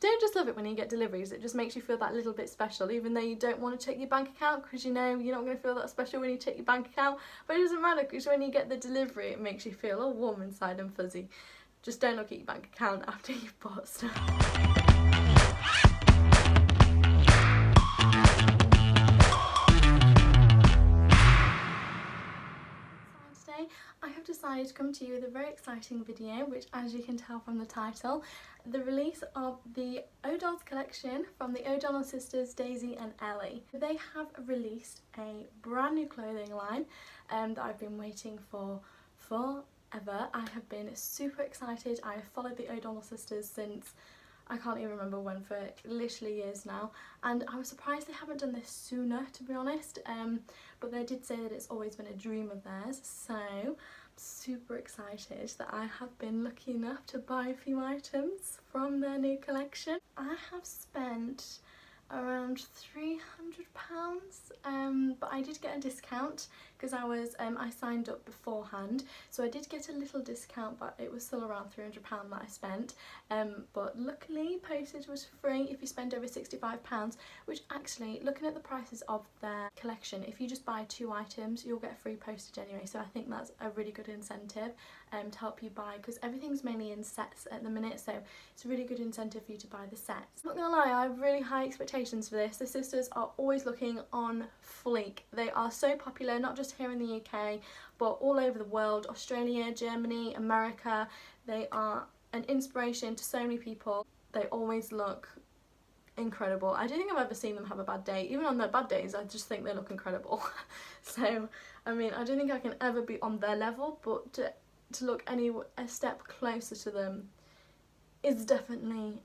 Don't just love it when you get deliveries, it just makes you feel that little bit special, even though you don't want to check your bank account, because you know you're not going to feel that special when you check your bank account. But it doesn't matter, because when you get the delivery it makes you feel all warm inside and fuzzy. Just don't look at your bank account after you've bought stuff. Today I have decided to come to you with a very exciting video, which, as you can tell from the title, the release of the ODolls collection from the O'Donnell sisters, Daisy and Ellie. They have released a brand new clothing line that I've been waiting for forever. I have been super excited. I have followed the O'Donnell sisters since I can't even remember when, for literally years now, and I was surprised they haven't done this sooner, to be honest, but they did say that it's always been a dream of theirs, so I'm super excited that I have been lucky enough to buy a few items from their new collection. I have spent around £300, but I did get a discount because I signed up beforehand, so I did get a little discount, but it was still around £300 that I spent, but luckily postage was free if you spend over £65, which actually, looking at the prices of their collection, if you just buy 2 items you'll get free postage anyway, so I think that's a really good incentive to help you buy, because everything's mainly in sets at the minute, so it's a really good incentive for you to buy the sets. I'm not gonna lie, I have really high expectations for this. The sisters are always looking on fleek. They are so popular, not just here in the UK but all over the world, Australia, Germany, America. They are an inspiration to so many people. They always look incredible. I don't think I've ever seen them have a bad day. Even on their bad days I just think they look incredible. So I mean, I don't think I can ever be on their level, but to look a step closer to them is definitely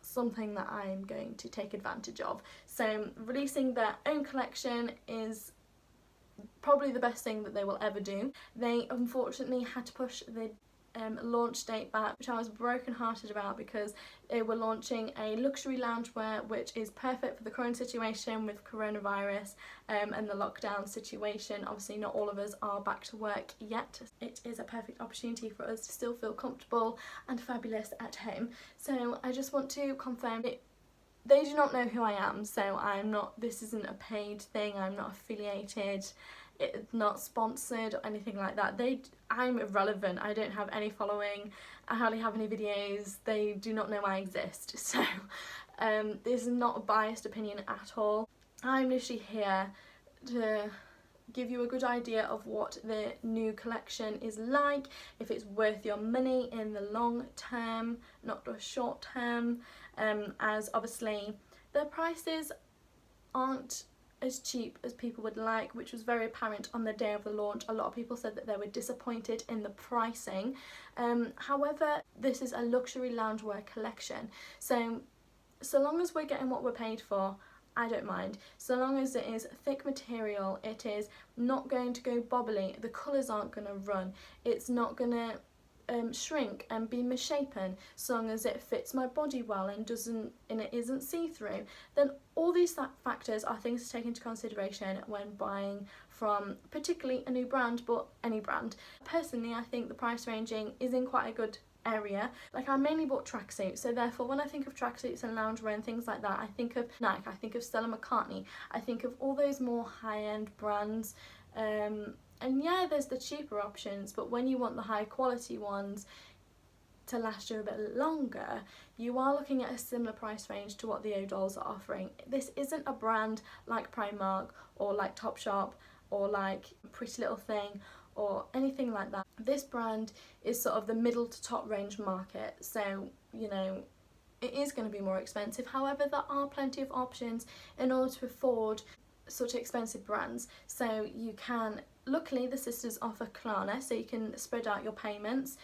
something that I'm going to take advantage of. So releasing their own collection is probably the best thing that they will ever do. They unfortunately had to push the launch date back, which I was broken-hearted about, because they were launching a luxury loungewear which is perfect for the current situation with coronavirus and the lockdown situation. Obviously not all of us are back to work yet. It is a perfect opportunity for us to still feel comfortable and fabulous at home. So I just want to confirm it. They do not know who I am, so this isn't a paid thing, I'm not affiliated, it's not sponsored or anything like that. I'm irrelevant, I don't have any following, I hardly have any videos, they do not know I exist, so this is not a biased opinion at all. I'm literally here to give you a good idea of what the new collection is like, if it's worth your money in the long term, not the short term, as obviously the prices aren't as cheap as people would like, which was very apparent on the day of the launch. A lot of people said that they were disappointed in the pricing. However, this is a luxury loungewear collection, so long as we're getting what we're paid for, I don't mind. So long as it is thick material, it is not going to go bobbly, the colours aren't going to run, it's not going to shrink and be misshapen, so long as it fits my body well and it isn't see-through, then all these factors are things to take into consideration when buying from particularly a new brand, but any brand. Personally, I think the price ranging is in quite a good area. Like, I mainly bought tracksuits, so therefore when I think of tracksuits and loungewear and things like that, I think of Nike, I think of Stella McCartney, I think of all those more high-end brands, and yeah, there's the cheaper options, but when you want the high quality ones to last you a bit longer, you are looking at a similar price range to what the ODolls are offering. This isn't a brand like Primark or like Topshop or like Pretty Little Thing or anything like that. This brand is sort of the middle to top range market, so you know it is going to be more expensive. However, there are plenty of options in order to afford such expensive brands, so you can, luckily the sisters offer Klarna, so you can spread out your payments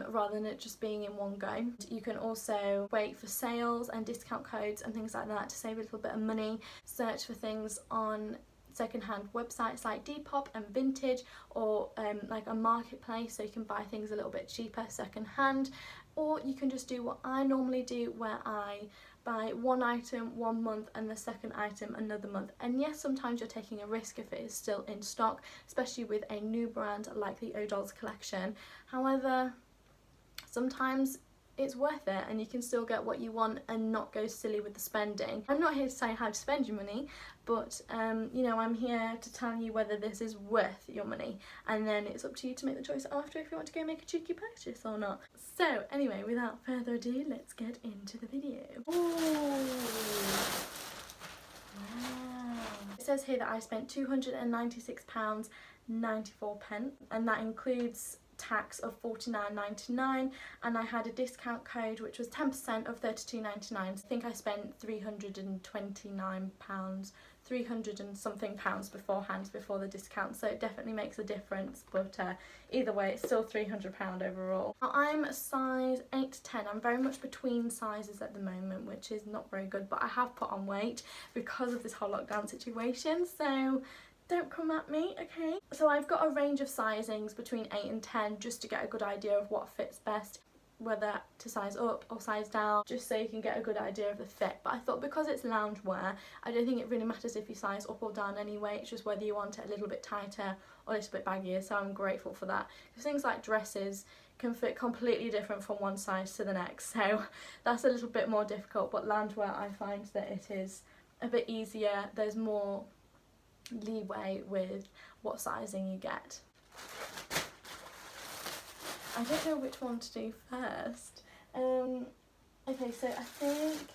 rather than it just being in one go. You can also wait for sales and discount codes and things like that to save a little bit of money. Search for things on second-hand websites like Depop and Vintage, or like a marketplace, so you can buy things a little bit cheaper second-hand. Or you can just do what I normally do, where I buy one item 1 month and the second item another month. And yes, sometimes you're taking a risk if it is still in stock, especially with a new brand like the ODolls collection. However, sometimes it's worth it, and you can still get what you want and not go silly with the spending. I'm not here to say how to spend your money, but you know, I'm here to tell you whether this is worth your money, and then it's up to you to make the choice after if you want to go make a cheeky purchase or not. So anyway, without further ado, let's get into the video. Ooh. Wow. It says here that I spent £296.94, and that includes tax of $49.99, and I had a discount code which was 10% of £32.99. I think I spent £329, 300 and something pounds beforehand before the discount, so it definitely makes a difference, but either way it's still £300 overall. Now I'm a size 8 to 10. I'm very much between sizes at the moment, which is not very good, but I have put on weight because of this whole lockdown situation, so don't come at me, okay? So I've got a range of sizings between 8 and 10 just to get a good idea of what fits best, whether to size up or size down, just so you can get a good idea of the fit. But I thought because it's loungewear, I don't think it really matters if you size up or down anyway, it's just whether you want it a little bit tighter or a little bit baggier, so I'm grateful for that. Because things like dresses can fit completely different from one size to the next, so that's a little bit more difficult, but loungewear I find that it is a bit easier, there's more leeway with what sizing you get. I don't know which one to do first. Okay, so I think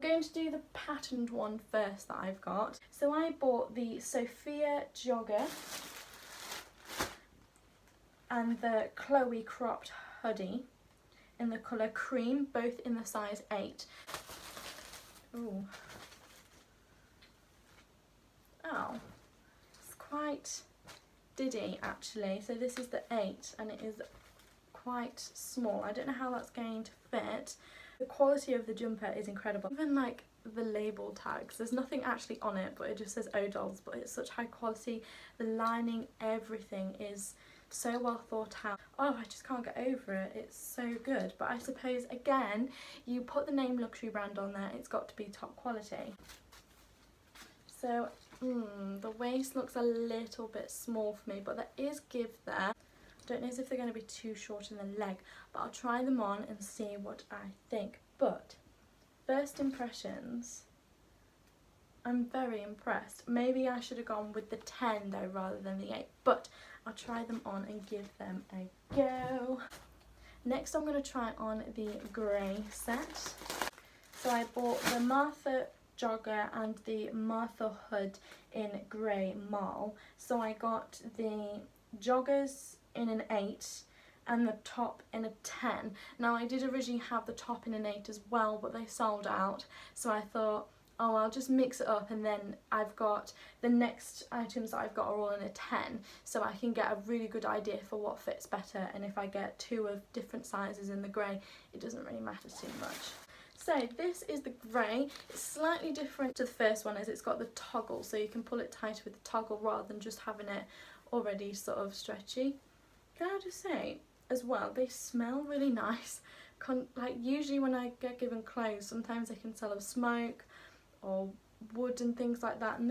I'm going to do the patterned one first that I've got. So I bought the Sophia jogger and the Chloe cropped hoodie in the colour cream, both in the size 8. Ooh. Oh, it's quite diddy actually. So this is the 8 and it is quite small. I don't know how that's going to fit. The quality of the jumper is incredible. Even like the label tags, there's nothing actually on it, but it just says ODolls, but it's such high quality. The lining, everything is so well thought out. Oh, I just can't get over it. It's so good. But I suppose again, you put the name luxury brand on there, it's got to be top quality. So the waist looks a little bit small for me, but there is give there. Don't know if they're going to be too short in the leg, but I'll try them on and see what I think. But first impressions, I'm very impressed. Maybe I should have gone with the 10 though rather than the 8, but I'll try them on and give them a go. Next I'm going to try on the grey set. So I bought the Martha jogger and the Martha hood in grey MARL. So I got the joggers in an 8 and the top in a 10. Now I did originally have the top in an 8 as well, but they sold out, so I thought, oh, I'll just mix it up, and then I've got the next items that I've got are all in a 10, so I can get a really good idea for what fits better, and if I get 2 of different sizes in the grey, it doesn't really matter too much. So this is the grey. It's slightly different to the first one as it's got the toggle, so you can pull it tighter with the toggle rather than just having it already sort of stretchy. Can I just say as well, they smell really nice. Like usually when I get given clothes, sometimes they can smell of smoke or wood and things like that, and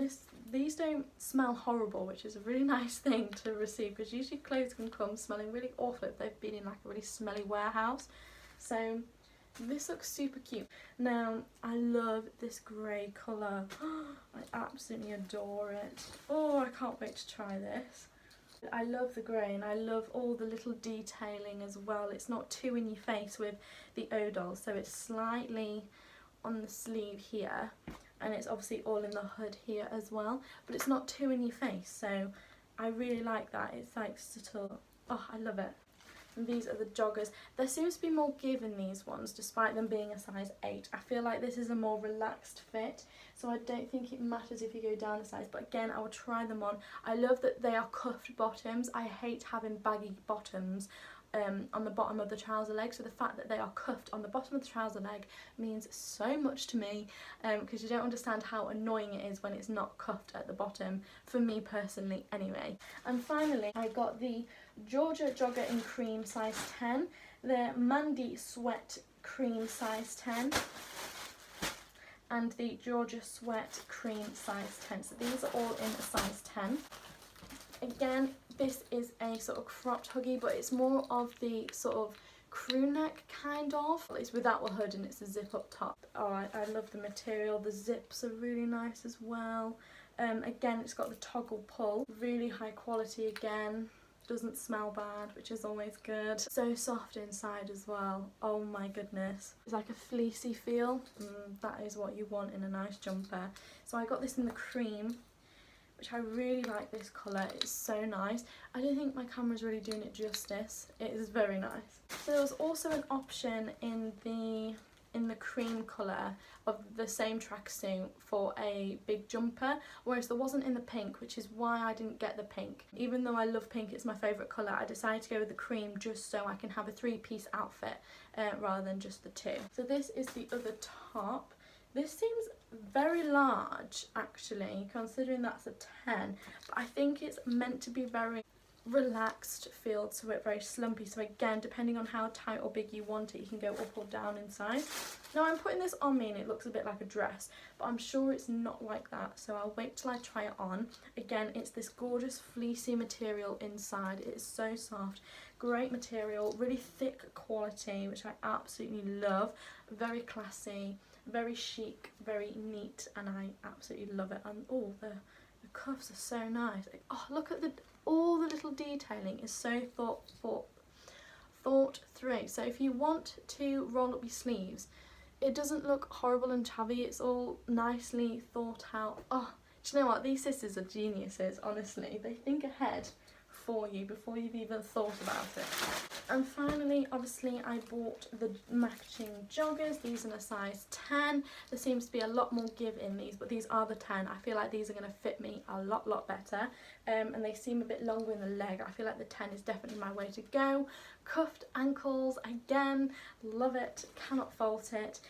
these don't smell horrible, which is a really nice thing to receive, because usually clothes can come smelling really awful if they've been in like a really smelly warehouse. So this looks super cute. Now I love this grey colour. I absolutely adore it. Oh, I can't wait to try this. I love the grey, and I love all the little detailing as well. It's not too in your face with the ODolls, so it's slightly on the sleeve here, and it's obviously all in the hood here as well, but it's not too in your face, so I really like that. It's like subtle. Oh, I love it. And these are the joggers. There seems to be more give in these ones despite them being a size 8. I feel like this is a more relaxed fit, so I don't think it matters if you go down a size, but again I will try them on. I love that they are cuffed bottoms. I hate having baggy bottoms on the bottom of the trouser leg, so the fact that they are cuffed on the bottom of the trouser leg means so much to me, because you don't understand how annoying it is when it's not cuffed at the bottom, for me personally anyway. And finally I got the Georgia jogger in cream size 10, the Mandy sweat cream size 10, and the Georgia sweat cream size 10. So these are all in a size 10. Again, this is a sort of cropped hoodie, but it's more of the sort of crew neck kind of. It's without a hood and it's a zip up top. Oh, I love the material. The zips are really nice as well. Again, it's got the toggle pull. Really high quality again. Doesn't smell bad, which is always good. So soft inside as well. Oh my goodness. It's like a fleecy feel. That is what you want in a nice jumper. So I got this in the cream, which I really like this colour. It's so nice. I don't think my camera's really doing it justice. It is very nice. So there was also an option in the cream colour of the same tracksuit for a big jumper, whereas there wasn't in the pink, which is why I didn't get the pink. Even though I love pink, it's my favourite colour, I decided to go with the cream just so I can have a three-piece outfit rather than just the two. So this is the other top. This seems very large actually, considering that's a 10, but I think it's meant to be very relaxed feel to it, very slumpy. So again, depending on how tight or big you want it, you can go up or down in size. Now I'm putting this on me and it looks a bit like a dress, but I'm sure it's not like that, so I'll wait till I try it on. Again, it's this gorgeous fleecy material inside. It is so soft, great material, really thick quality, which I absolutely love. Very classy, very chic, very neat, and I absolutely love it. And oh, the cuffs are so nice. Oh, look at all the little detailing is so thought through. So if you want to roll up your sleeves, it doesn't look horrible and chavvy. It's all nicely thought out. Oh, do you know what? These sisters are geniuses, honestly. They think ahead for you before you've even thought about it. And finally, obviously, I bought the matching joggers. These are a size 10. There seems to be a lot more give in these, but these are the 10. I feel like these are going to fit me a lot better. And they seem a bit longer in the leg. I feel like the 10 is definitely my way to go. Cuffed ankles, again, love it, cannot fault it.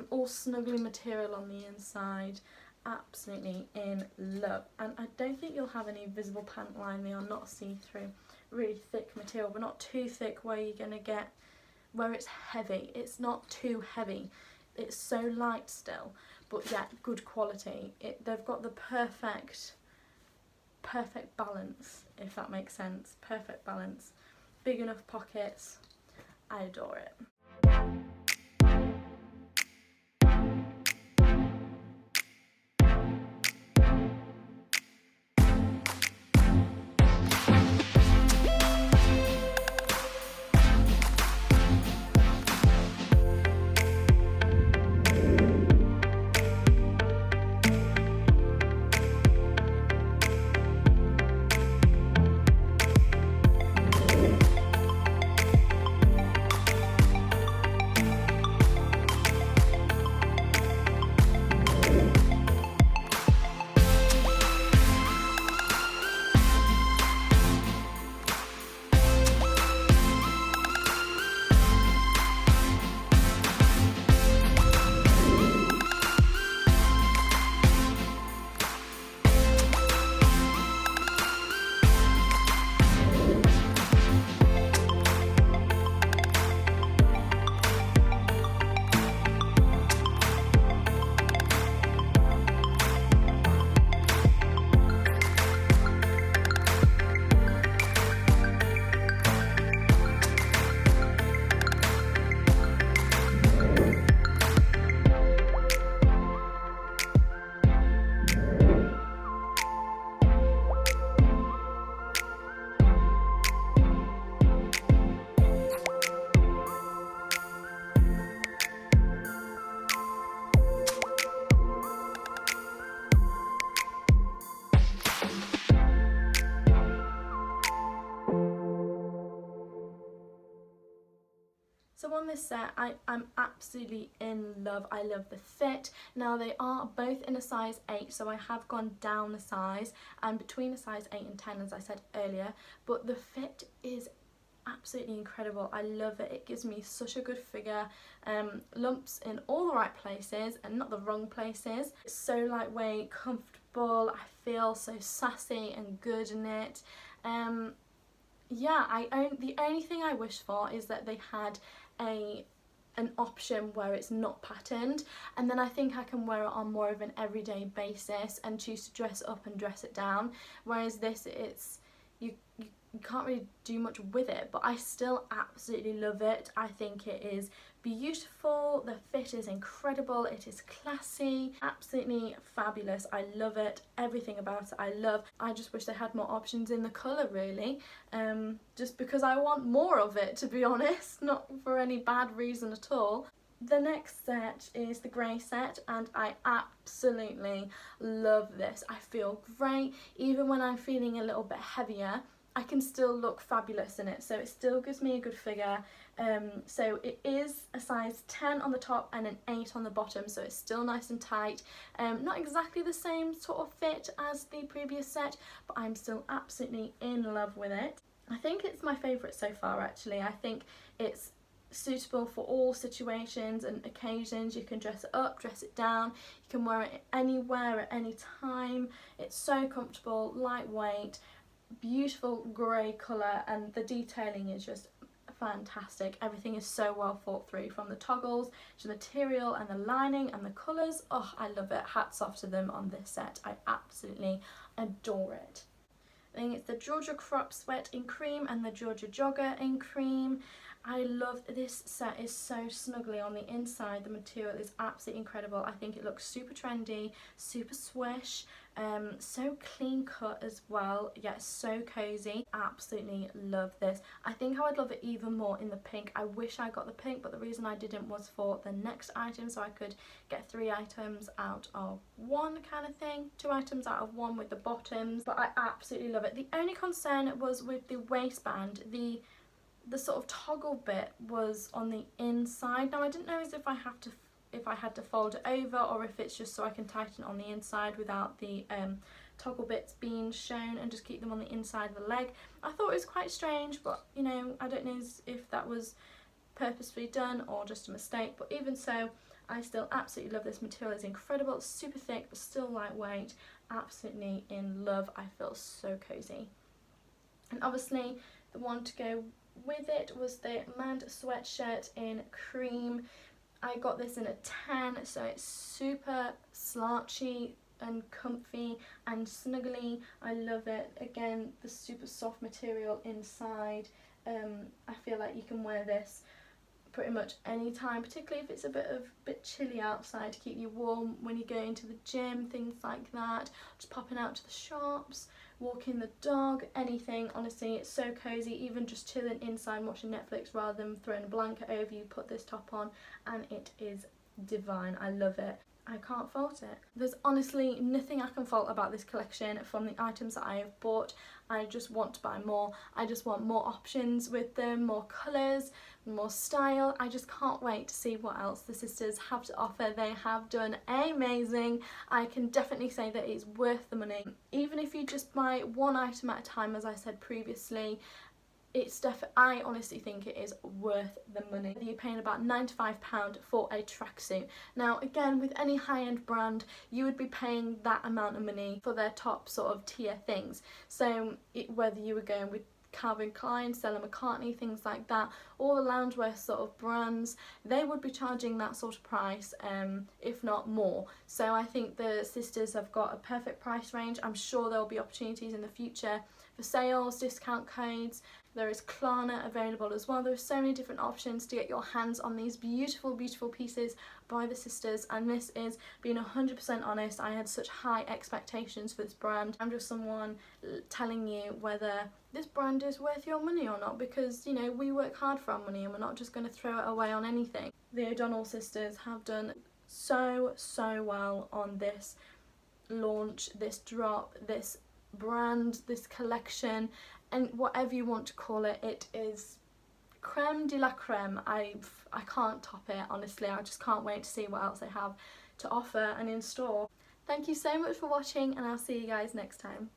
All snuggly material on the inside. Absolutely in love. And I don't think you'll have any visible pant line. They are not see-through. Really thick material, but not too thick where you're gonna get where it's heavy. It's not too heavy. It's so light still, but yet good quality. They've got the perfect balance, if that makes sense. Perfect balance. Big enough pockets. I adore it. So on this set, I'm absolutely in love. I love the fit. Now they are both in a size 8, so I have gone down a size and between a size 8 and 10, as I said earlier, but the fit is absolutely incredible. I love it. It gives me such a good figure. Lumps in all the right places and not the wrong places. It's so lightweight, comfortable. I feel so sassy and good in it. Yeah, the only thing I wish for is that they had an option where it's not patterned, and then I think I can wear it on more of an everyday basis and choose to dress it up and dress it down, whereas this, you can't really do much with it, but I still absolutely love it. I think it is beautiful, the fit is incredible, it is classy, absolutely fabulous. I love it, everything about it I love. I just wish they had more options in the colour really, just because I want more of it, to be honest, not for any bad reason at all. The next set is the grey set, and I absolutely love this. I feel great, even when I'm feeling a little bit heavier, I can still look fabulous in it, so it still gives me a good figure. So it is a size 10 on the top and an 8 on the bottom, so it's still nice and tight. Not exactly the same sort of fit as the previous set, but I'm still absolutely in love with it. I think it's my favourite so far actually. I think it's suitable for all situations and occasions. You can dress it up, dress it down, you can wear it anywhere at any time. It's so comfortable, lightweight, beautiful grey colour, and the detailing is just fantastic. Everything is so well thought through, from the toggles to the material and the lining and the colours. Oh, I love it. Hats off to them on this set. I absolutely adore it. I think it's the Georgia Crop Sweat in cream and the Georgia Jogger in cream. I love this set. Is so snuggly on the inside. The material is absolutely incredible. I think it looks super trendy, super swish, so clean cut as well, yet so cozy. Absolutely love this. I think I would love it even more in the pink. I wish I got the pink, but the reason I didn't was for the next item, so I could get 3 items out of one kind of thing, 2 items out of one with the bottoms, but I absolutely love it. The only concern was with the waistband. The sort of toggle bit was on the inside. Now I didn't know if I had to fold it over, or if it's just so I can tighten it on the inside without the toggle bits being shown and just keep them on the inside of the leg. I thought it was quite strange, but you know, I don't know if that was purposefully done or just a mistake, but even so, I still absolutely love this. Material is incredible. It's super thick but still lightweight. Absolutely in love. I feel so cozy. And obviously the one to go with it was the MAD sweatshirt in cream. I got this in a 10, so it's super slouchy and comfy and snuggly. I love it. Again, the super soft material inside. I feel like you can wear this pretty much any time, particularly if it's a bit chilly outside, to keep you warm when you go into the gym, things like that. Just popping out to the shops, walking the dog, anything. Honestly, it's so cozy. Even just chilling inside watching Netflix rather than throwing a blanket over you, put this top on and it is divine. I love it. I can't fault it. There's honestly nothing I can fault about this collection from the items that I have bought. I just want to buy more. I just want more options with them, more colours, more style. I just can't wait to see what else the sisters have to offer. They have done amazing. I can definitely say that it's worth the money. Even if you just buy one item at a time, as I said previously, I honestly think it is worth the money. You're paying about £95 for a tracksuit. Now again, with any high-end brand, you would be paying that amount of money for their top sort of tier things. So whether you were going with Calvin Klein, Stella McCartney, things like that, all the loungewear sort of brands, they would be charging that sort of price, if not more. So I think the sisters have got a perfect price range. I'm sure there will be opportunities in the future for sales, discount codes. There is Klarna available as well. There are so many different options to get your hands on these beautiful, beautiful pieces by the sisters, and this is, being 100% honest, I had such high expectations for this brand. I'm just someone telling you whether this brand is worth your money or not, because, you know, we work hard for our money and we're not just going to throw it away on anything. The O'Donnell sisters have done so well on this launch, this drop, this brand, this collection, and whatever you want to call it. It is creme de la creme. I can't top it, honestly. I just can't wait to see what else they have to offer and in store. Thank you so much for watching, and I'll see you guys next time.